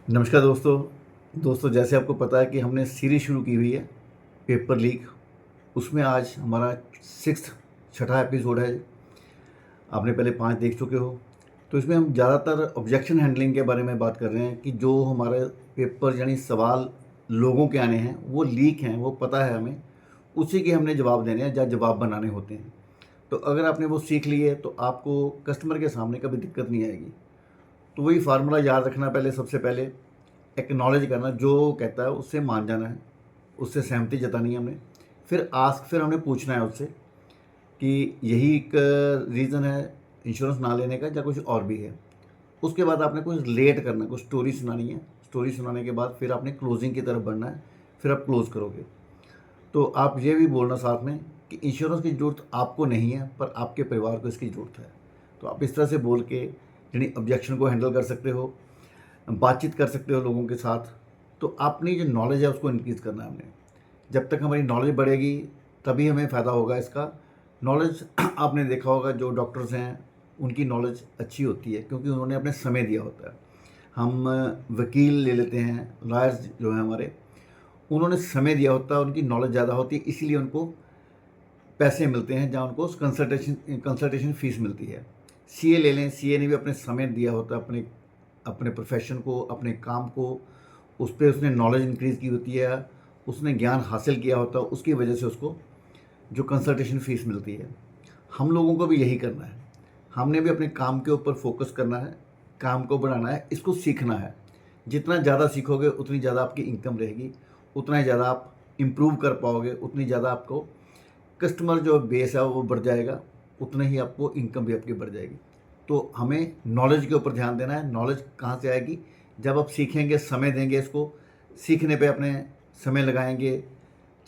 नमस्कार दोस्तों जैसे आपको पता है कि हमने सीरीज शुरू की हुई है पेपर लीक। उसमें आज हमारा छठा एपिसोड है। आपने पहले 5 देख चुके हो। तो इसमें हम ज़्यादातर ऑब्जेक्शन हैंडलिंग के बारे में बात कर रहे हैं कि जो हमारे पेपर यानी सवाल लोगों के आने हैं वो लीक हैं, वो पता है हमें, उसी के हमने जवाब देने हैं या जवाब बनाने होते हैं। तो अगर आपने वो सीख लिए तो आपको कस्टमर के सामने कभी दिक्कत नहीं आएगी। तो वही फार्मूला याद रखना, पहले सबसे पहले एक्नॉलेज करना, जो कहता है उससे मान जाना है, उससे सहमति जतानी है हमने। फिर हमने पूछना है उससे कि यही एक रीज़न है इंश्योरेंस ना लेने का या कुछ और भी है। उसके बाद आपने कुछ रिलेट करना है, कुछ स्टोरी सुनानी है। स्टोरी सुनाने के बाद फिर आपने क्लोजिंग की तरफ बढ़ना है, फिर आप क्लोज़ करोगे। तो आप ये भी बोलना साथ में कि इंश्योरेंस की ज़रूरत आपको नहीं है पर आपके परिवार को इसकी ज़रूरत है। तो आप इस तरह से बोल के यानी ऑब्जेक्शन को हैंडल कर सकते हो, बातचीत कर सकते हो लोगों के साथ। तो अपनी जो नॉलेज है उसको इंक्रीज़ करना है हमने। जब तक हमारी नॉलेज बढ़ेगी तभी हमें फ़ायदा होगा इसका। नॉलेज आपने देखा होगा, जो डॉक्टर्स हैं उनकी नॉलेज अच्छी होती है क्योंकि उन्होंने अपने समय दिया होता है। हम वकील ले लेते हैं, लॉयर्स जो हैं हमारे, उन्होंने समय दिया होता है, उनकी नॉलेज ज़्यादा होती है, इसीलिए उनको पैसे मिलते हैं जहाँ उनको कंसल्टेशन फ़ीस मिलती है। सीए ले लें, सीए ने भी अपने समय दिया होता है अपने अपने प्रोफेशन को, अपने काम को, उस पे उसने नॉलेज इंक्रीज़ की होती है, उसने ज्ञान हासिल किया होता है, उसकी वजह से उसको जो कंसल्टेशन फ़ीस मिलती है। हम लोगों को भी यही करना है। हमने भी अपने काम के ऊपर फोकस करना है, काम को बढ़ाना है, इसको सीखना है। जितना ज़्यादा सीखोगे उतनी ज़्यादा आपकी इनकम रहेगी, उतना ही ज़्यादा आप इम्प्रूव कर पाओगे, उतनी ज़्यादा आपको कस्टमर जो बेस है वो बढ़ जाएगा, उतना ही आपको इनकम भी आपकी बढ़ जाएगी। तो हमें नॉलेज के ऊपर ध्यान देना है। नॉलेज कहाँ से आएगी? जब आप सीखेंगे, समय देंगे, इसको सीखने पे अपने समय लगाएंगे,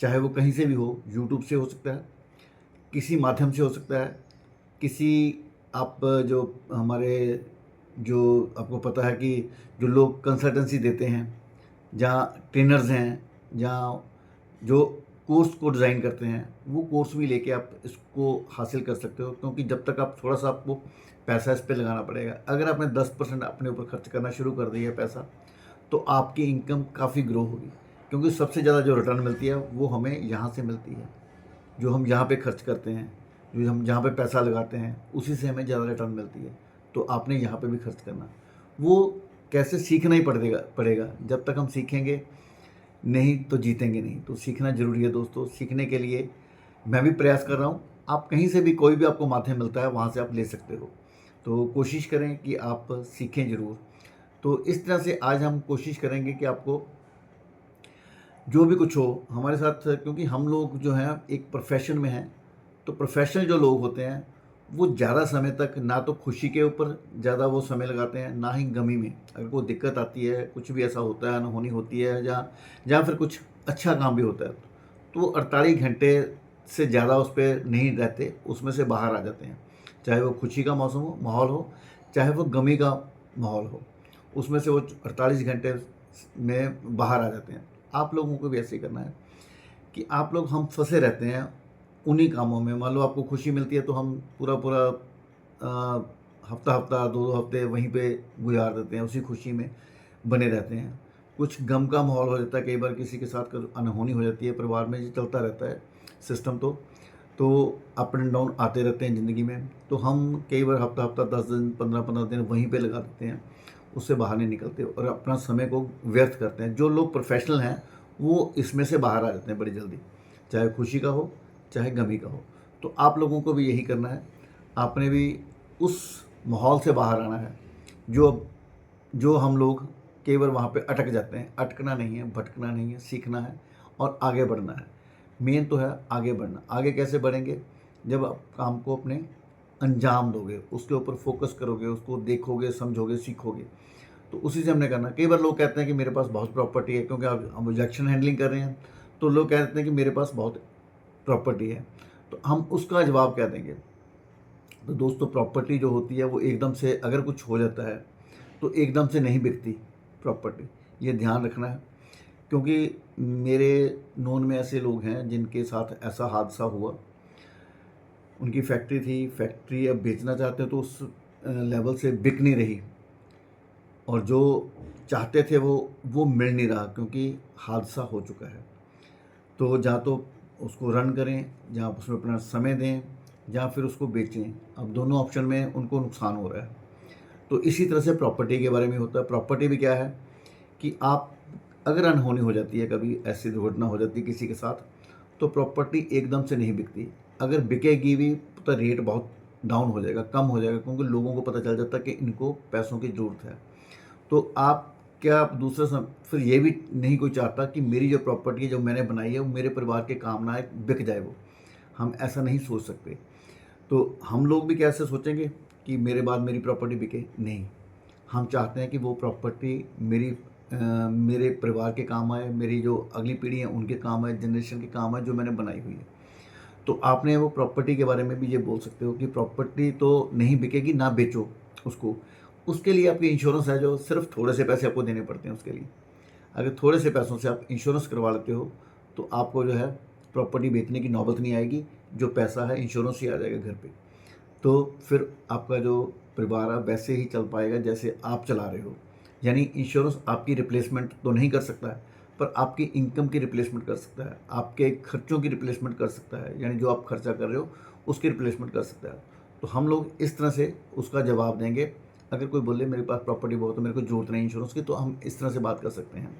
चाहे वो कहीं से भी हो, यूट्यूब से हो सकता है, किसी माध्यम से हो सकता है, किसी आप जो हमारे जो आपको पता है कि जो लोग कंसल्टेंसी देते हैं, जहाँ ट्रेनर्स हैं, जहाँ जो कोर्स को डिज़ाइन करते हैं, वो कोर्स भी लेके आप इसको हासिल कर सकते हो। क्योंकि जब तक आप थोड़ा-सा आपको पैसा इस पे लगाना पड़ेगा। अगर आपने 10% अपने ऊपर खर्च करना शुरू कर दिया पैसा, तो आपकी इनकम काफ़ी ग्रो होगी। क्योंकि सबसे ज़्यादा जो रिटर्न मिलती है वो हमें यहाँ से मिलती है। जो हम यहाँ पे खर्च करते हैं, जो हम जहाँ पे पैसा लगाते हैं, उसी से हमें ज़्यादा रिटर्न मिलती है। तो आपने यहाँ पे भी खर्च करना। वो कैसे सीखना ही पड़ेगा पड़ेगा। जब तक हम सीखेंगे नहीं तो जीतेंगे नहीं। तो सीखना ज़रूरी है दोस्तों। सीखने के लिए मैं भी प्रयास कर रहा हूँ। आप कहीं से भी, कोई भी आपको माध्यम मिलता है वहाँ से आप ले सकते हो। तो कोशिश करें कि आप सीखें ज़रूर। तो इस तरह से आज हम कोशिश करेंगे कि आपको जो भी कुछ हो हमारे साथ, क्योंकि हम लोग जो हैं एक प्रोफेशन में हैं। तो प्रोफेशनल जो लोग होते हैं वो ज़्यादा समय तक ना तो खुशी के ऊपर ज़्यादा वो समय लगाते हैं, ना ही गमी में। अगर कोई दिक्कत आती है, कुछ भी ऐसा होता है, अनहोनी होती है, जहाँ फिर कुछ अच्छा काम भी होता है, तो वो 48 घंटे से ज़्यादा उस पर नहीं रहते, उसमें से बाहर आ जाते हैं। चाहे वो खुशी का मौसम हो, माहौल हो, चाहे वो गमी का माहौल हो, उसमें से वो 48 घंटे में बाहर आ जाते हैं। आप लोगों को भी ऐसे ही करना है कि आप लोग, हम फंसे रहते हैं उन्हीं कामों में। मान लो आपको खुशी मिलती है तो हम पूरा हफ्ता हफ्ता 2 हफ्ते वहीं पे गुजार देते हैं, उसी खुशी में बने रहते हैं। कुछ गम का माहौल हो जाता है, कई बार किसी के साथ अनहोनी हो जाती है परिवार में, ये चलता रहता है सिस्टम। तो अप एंड डाउन आते रहते हैं ज़िंदगी में। तो हम कई बार हफ्ता हफ्ता 10 दिन 15 दिन वहीं पे लगा देते हैं, उससे बाहर नहीं निकलते और अपना समय को व्यर्थ करते हैं। जो लोग प्रोफेशनल हैं वो इसमें से बाहर आ जाते हैं बड़ी जल्दी, चाहे खुशी का हो चाहे गमी का हो। तो आप लोगों को भी यही करना है। आपने भी उस माहौल से बाहर आना है जो जो हम लोग कई बार वहाँ पे अटक जाते हैं। अटकना नहीं है, भटकना नहीं है, सीखना है और आगे बढ़ना है। मेन तो है आगे बढ़ना। आगे कैसे बढ़ेंगे? जब आप काम को अपने अंजाम दोगे, उसके ऊपर फोकस करोगे, उसको देखोगे, समझोगे, सीखोगे। तो उसी से हमने करना। कई बार लोग कहते हैं कि मेरे पास बहुत प्रॉपर्टी है, क्योंकि आप हम ऑब्जेक्शन हैंडलिंग कर रहे हैं। तो लोग कहते हैं कि मेरे पास बहुत प्रॉपर्टी है। तो हम उसका जवाब क्या देंगे? तो दोस्तों, प्रॉपर्टी जो होती है वो एकदम से अगर कुछ हो जाता है तो एकदम से नहीं बिकती प्रॉपर्टी, ये ध्यान रखना है। क्योंकि मेरे नोन में ऐसे लोग हैं जिनके साथ ऐसा हादसा हुआ। उनकी फैक्ट्री थी, फैक्ट्री अब बेचना चाहते हैं तो उस लेवल से बिक नहीं रही, और जो चाहते थे वो मिल नहीं रहा, क्योंकि हादसा हो चुका है। तो या तो उसको रन करें, या उसमें अपना समय दें, या फिर उसको बेचें। अब दोनों ऑप्शन में उनको नुकसान हो रहा है। तो इसी तरह से प्रॉपर्टी के बारे में होता है। प्रॉपर्टी भी क्या है कि आप अगर अनहोनी हो जाती है, कभी ऐसी दुर्घटना हो जाती है किसी के साथ, तो प्रॉपर्टी एकदम से नहीं बिकती। अगर बिकेगी भी तो रेट बहुत डाउन हो जाएगा, कम हो जाएगा, क्योंकि लोगों को पता चल जाता है कि इनको पैसों की ज़रूरत है। तो आप क्या आप दूसरा फिर ये भी नहीं कोई चाहता कि मेरी जो प्रॉपर्टी है, जो मैंने बनाई है, वो मेरे परिवार के काम ना आए, बिक जाए वो। हम ऐसा नहीं सोच सकते। तो हम लोग भी कैसे सोचेंगे कि मेरे बाद मेरी प्रॉपर्टी बिके? नहीं, हम चाहते हैं कि वो प्रॉपर्टी मेरे परिवार के काम आए, मेरी जो अगली पीढ़ी है उनके काम आए, जनरेशन के काम आए, जो मैंने बनाई हुई है। तो आपने वो प्रॉपर्टी के बारे में भी ये बोल सकते हो कि प्रॉपर्टी तो नहीं बिकेगी, ना बेचो उसको। उसके लिए आपकी इंश्योरेंस है, जो सिर्फ थोड़े से पैसे आपको देने पड़ते हैं उसके लिए। अगर थोड़े से पैसों से आप इंश्योरेंस करवा लेते हो, तो आपको जो है प्रॉपर्टी बेचने की नौबत नहीं आएगी। जो पैसा है इंश्योरेंस ही आ जाएगा घर पे। तो फिर आपका जो परिवार है वैसे ही चल पाएगा जैसे आप चला रहे हो। यानी इंश्योरेंस आपकी रिप्लेसमेंट तो नहीं कर सकता है, पर आपकी इनकम की रिप्लेसमेंट कर सकता है, आपके खर्चों की रिप्लेसमेंट कर सकता है, यानी जो आप खर्चा कर रहे हो उसकी रिप्लेसमेंट कर सकता है। तो हम लोग इस तरह से उसका जवाब देंगे। अगर कोई बोले मेरे पास प्रॉपर्टी बहुत है, मेरे को जरूरत नहीं इंश्योरेंस की, तो हम इस तरह से बात कर सकते हैं।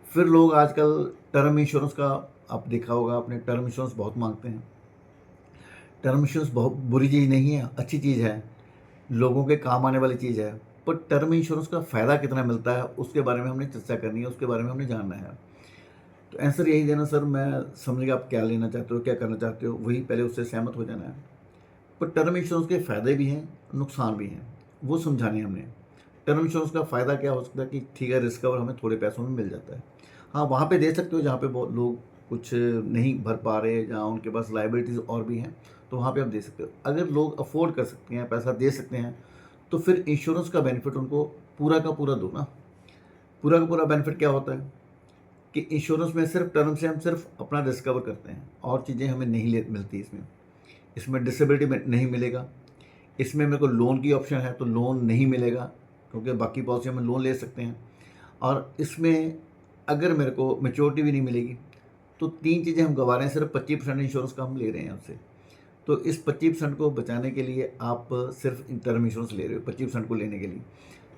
फिर लोग आजकल टर्म इंश्योरेंस का, आप देखा होगा आपने, टर्म इंश्योरेंस बहुत मांगते हैं। टर्म इंश्योरेंस बहुत बुरी चीज़ नहीं है, अच्छी चीज़ है, लोगों के काम आने वाली चीज़ है। पर टर्म इंश्योरेंस का फ़ायदा कितना मिलता है, उसके बारे में हमने चर्चा करनी है, उसके बारे में हमने जानना है। तो आंसर यही देना सर, मैं समझ गया आप क्या लेना चाहते हो, क्या करना चाहते हो, वही पहले उससे सहमत हो जाना है। पर टर्म इंश्योरेंस के फ़ायदे भी हैं, नुकसान भी हैं, वो समझाने हमने। टर्म इंश्योरेंस का फ़ायदा क्या हो सकता है कि ठीक है, रिस्क कवर हमें थोड़े पैसों में मिल जाता है। हाँ, वहाँ पे दे सकते हो जहाँ पे बहुत लोग कुछ नहीं भर पा रहे, जहाँ उनके पास लायबिलिटीज़ और भी हैं, तो वहाँ पे आप दे सकते हो। अगर लोग अफ़ोर्ड कर सकते हैं, पैसा दे सकते हैं, तो फिर इंश्योरेंस का बेनिफिट उनको पूरा का पूरा दो ना। पूरा का पूरा बेनिफिट क्या होता है कि इंश्योरेंस में सिर्फ टर्म से हम सिर्फ अपना रिस्क कवर करते हैं, और चीज़ें हमें नहीं ले मिलती इसमें। इसमें डिसेबिलिटी में नहीं मिलेगा। इसमें मेरे को लोन की ऑप्शन है, तो लोन नहीं मिलेगा, क्योंकि बाकी पॉलिसी में लोन ले सकते हैं। और इसमें अगर मेरे को मैच्योरिटी भी नहीं मिलेगी, तो 3 चीज़ें हम गँवा रहे हैं, सिर्फ 25% इंश्योरेंस का हम ले रहे हैं उससे। तो इस 25% को बचाने के लिए आप सिर्फ टर्म इंश्योरेंस ले रहे हो, 25% को लेने के लिए।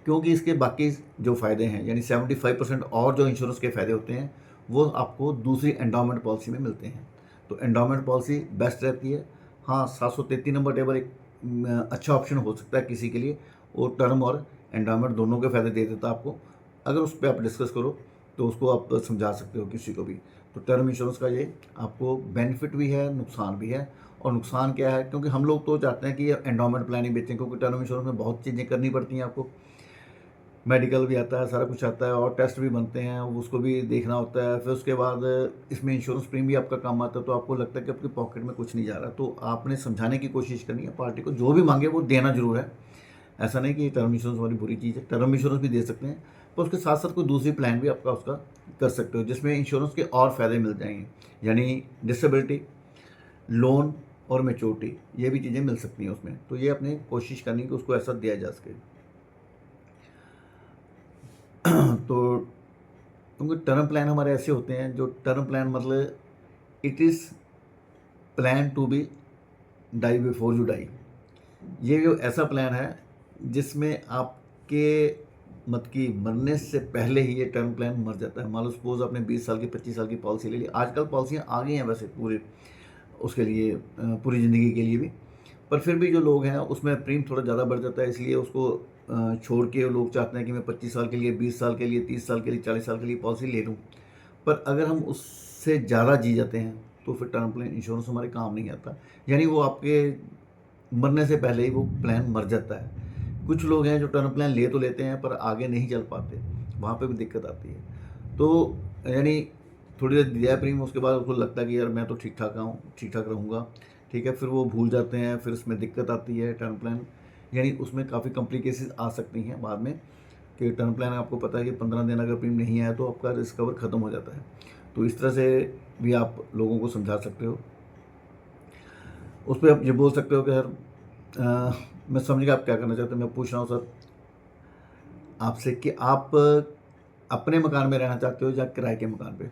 क्योंकि इसके बाकी जो फ़ायदे हैं, यानी 75% और जो इंश्योरेंस के फ़ायदे होते हैं, वो आपको दूसरी एंडोमेंट पॉलिसी में मिलते हैं। तो एंडोमेंट पॉलिसी बेस्ट रहती है। हाँ, 733 नंबर टेबल एक अच्छा ऑप्शन हो सकता है किसी के लिए, वो टर्म और एंडोमेंट दोनों के फ़ायदे दे देता है आपको। अगर उस पे आप डिस्कस करो, तो उसको आप समझा सकते हो किसी को भी। तो टर्म इंश्योरेंस का ये आपको बेनिफिट भी है, नुकसान भी है। और नुकसान क्या है, क्योंकि हम लोग तो चाहते हैं कि एंडोमेंट प्लान ही बेचें, क्योंकि टर्म इंश्योरेंस में बहुत चीज़ें करनी पड़ती हैं आपको। मेडिकल भी आता है, सारा कुछ आता है, और टेस्ट भी बनते हैं, उसको भी देखना होता है। फिर उसके बाद इसमें इंश्योरेंस प्रीमियम भी आपका काम आता है, तो आपको लगता है कि आपकी पॉकेट में कुछ नहीं जा रहा। तो आपने समझाने की कोशिश करनी है पार्टी को, जो भी मांगे वो देना जरूर है। ऐसा नहीं कि टर्म इंश्योरेंस वाली बुरी चीज़ है, टर्म इंश्योरेंस भी दे सकते हैं, पर उसके साथ साथ कोई दूसरी प्लान भी आपका उसका कर सकते हो, जिसमें इंश्योरेंस के और फ़ायदे मिल जाएंगे। यानी डिसेबिलिटी, लोन और मैच्योरिटी, ये भी चीज़ें मिल सकती हैं उसमें। तो ये अपने कोशिश करनी कि उसको ऐसा दिया जा सके। तो क्योंकि टर्म प्लान हमारे ऐसे होते हैं, जो टर्म प्लान मतलब it is plan to be die before you die. ये जो ऐसा प्लान है जिसमें आपके मत की मरने से पहले ही ये टर्म प्लान मर जाता है। मान लो सपोज आपने 20 साल की 25 साल की पॉलिसी ले ली। आजकल पॉलिसियाँ आ गई हैं वैसे पूरे उसके लिए, पूरी ज़िंदगी के लिए भी। पर फिर भी जो लोग हैं उसमें प्रीमियम थोड़ा ज़्यादा बढ़ जाता है, इसलिए उसको छोड़ के लोग चाहते हैं कि मैं 25 साल के लिए, 20 साल के लिए, 30 साल के लिए, 40 साल के लिए पॉलिसी ले लूँ। पर अगर हम उससे ज़्यादा जी जाते हैं, तो फिर टर्म प्लान इंश्योरेंस हमारे काम नहीं आता। यानी वो आपके मरने से पहले ही वो प्लान मर जाता है। कुछ लोग हैं जो टर्म प्लान ले तो लेते हैं, पर आगे नहीं चल पाते, वहाँ पे भी दिक्कत आती है। तो यानी थोड़ी देर दिया प्रीमियम, उसके बाद उसको लगता है कि यार मैं तो ठीक ठाक हूँ, ठीक ठाक रहूँगा, ठीक है, फिर वो भूल जाते हैं, फिर उसमें दिक्कत आती है। टर्म प्लान यानी उसमें काफ़ी कॉम्प्लिकेशंस आ सकती हैं बाद में, कि टर्म प्लान आपको पता है कि 15 दिन अगर प्रीमियम नहीं आया तो आपका रिस्क कवर ख़त्म हो जाता है। तो इस तरह से भी आप लोगों को समझा सकते हो। उस पर आप ये बोल सकते हो कि सर मैं समझ गया आप क्या करना चाहते हो। मैं पूछ रहा हूँ सर, आपसे कि आप अपने मकान में रहना चाहते हो या किराए के मकान पे।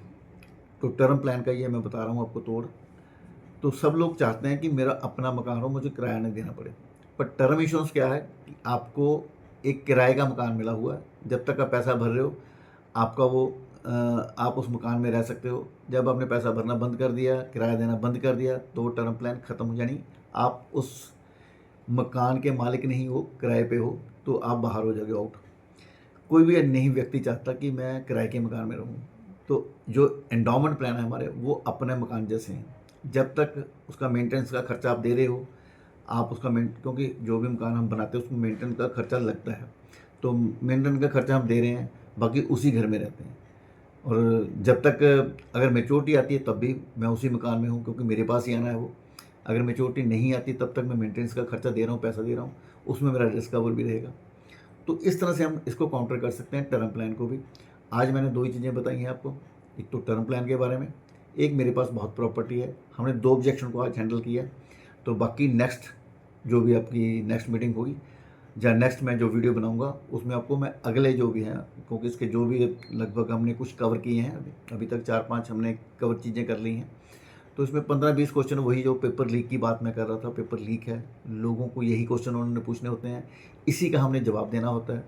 तो टर्म प्लान का ये मैं बता रहा हूँ आपको तोड़। तो सब लोग चाहते हैं कि मेरा अपना मकान हो, मुझे किराया नहीं देना पड़े। पर टर्म इंश्योरेंस क्या है कि आपको एक किराए का मकान मिला हुआ है, जब तक आप पैसा भर रहे हो आपका वो आप उस मकान में रह सकते हो। जब आपने पैसा भरना बंद कर दिया, किराया देना बंद कर दिया, तो वो टर्म प्लान ख़त्म हो, यानी आप उस मकान के मालिक नहीं हो, किराए पे हो, तो आप बाहर हो जाओगे, आउट। कोई भी नहीं व्यक्ति चाहता कि मैं किराए के मकान में रहूं। तो जो एंडोमेंट प्लान है हमारे, वो अपने मकान जैसे हैं। जब तक उसका मेंटेनेंस का खर्चा आप दे रहे हो, आप उसका क्योंकि जो भी मकान हम बनाते हैं उसमें मेंटेनेंस का खर्चा लगता है, तो मेंटेनेंस का खर्चा हम दे रहे हैं, बाकी उसी घर में रहते हैं। और जब तक अगर मैच्योरिटी आती है तब भी मैं उसी मकान में हूँ, क्योंकि मेरे पास ही आना है वो। अगर मैच्योरिटी नहीं आती तब तक मैं मेंटेनेंस का खर्चा दे रहा हूँ, पैसा दे रहा हूँ, उसमें मेरा रिस्क कवर भी रहेगा। तो इस तरह से हम इसको काउंटर कर सकते हैं टर्म प्लान को भी। आज मैंने 2 ही चीज़ें बताई हैं आपको, एक तो टर्म प्लान के बारे में, एक मेरे पास बहुत प्रॉपर्टी है, हमने 2 ऑब्जेक्शन को आज हैंडल किया है। तो बाकी नेक्स्ट जो भी आपकी नेक्स्ट मीटिंग होगी या नेक्स्ट मैं जो वीडियो बनाऊंगा उसमें आपको मैं अगले जो भी हैं, क्योंकि इसके जो भी लगभग हमने कुछ कवर किए हैं, अभी तक 4-5 हमने कवर चीज़ें कर ली हैं। तो इसमें 15-20 क्वेश्चन वही जो पेपर लीक की बात मैं कर रहा था, पेपर लीक है, लोगों को यही क्वेश्चन उन्होंने पूछने होते हैं, इसी का हमने जवाब देना होता है।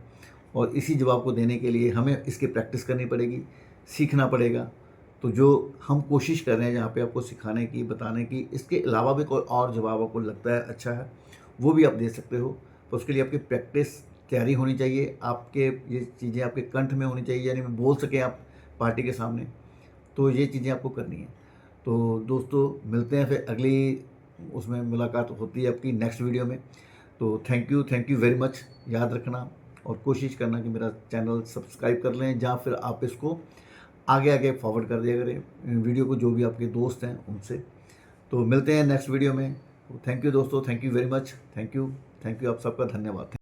और इसी जवाब को देने के लिए हमें इसकी प्रैक्टिस करनी पड़ेगी, सीखना पड़ेगा। तो जो हम कोशिश कर रहे हैं यहाँ पे आपको सिखाने की, बताने की, इसके अलावा भी कोई और जवाब आपको लगता है अच्छा है, वो भी आप दे सकते हो। तो उसके लिए आपकी प्रैक्टिस, तैयारी होनी चाहिए, आपके ये चीज़ें आपके कंठ में होनी चाहिए, यानी मैं बोल सकें आप पार्टी के सामने। तो ये चीज़ें आपको करनी है। तो दोस्तों मिलते हैं फिर अगली उसमें मुलाकात होती है आपकी नेक्स्ट वीडियो में। तो थैंक यू वेरी मच। याद रखना और कोशिश करना कि मेरा चैनल सब्सक्राइब कर लें, या फिर आप इसको आगे आगे फॉरवर्ड कर दिया करें वीडियो को जो भी आपके दोस्त हैं उनसे। तो मिलते हैं नेक्स्ट वीडियो में। थैंक यू दोस्तों, thank you very much, thank you आप सबका धन्यवाद।